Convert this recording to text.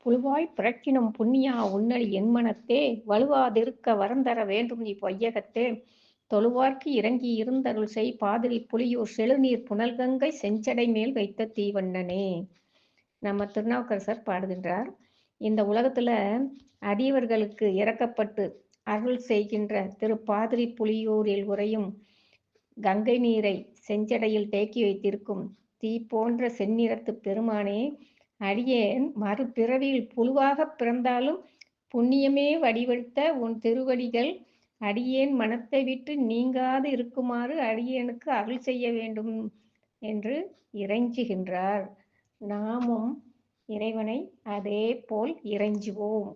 புழுவாய்ப் பிறக்கினும் புண்ணியா உன்னடி என்மனத்தே வழுவாதிருக்க வரந்தர வேண்டும் இவ்வையகத்தே தொழுவார்க்கு இறங்கி இருந்தருள் செய் பாதிரிப் புலியூர் செழுநீர் புனல்கங்கை செஞ்சடை மேல் வைத்த தீவண்ணனே. நம்ம திருநாவுக்கரசர் பாடுகின்றார். இந்த உலகத்துல அடியவர்களுக்கு இறக்கப்பட்டு அருள் செய்கின்ற திரு பாதிரி புலியூரில் உறையும் கங்கை நீரை செஞ்சடையில் தேக்கி வைத்திருக்கும் தீ போன்ற செந்நிறத்து பெருமானே, அடியேன் மறுபிறவியில் புழுவாகப் பிறந்தாலும் புண்ணியமே வடிவெடுத்த உன் திருவடிகள் அடியேன் மனத்தை விட்டு நீங்காது இருக்குமாறு அடியேனுக்கு அருள் செய்ய வேண்டும் என்று இறைஞ்சுகின்றார். நாமும் இறைவனை அதே போல் இறைஞ்சுவோம்.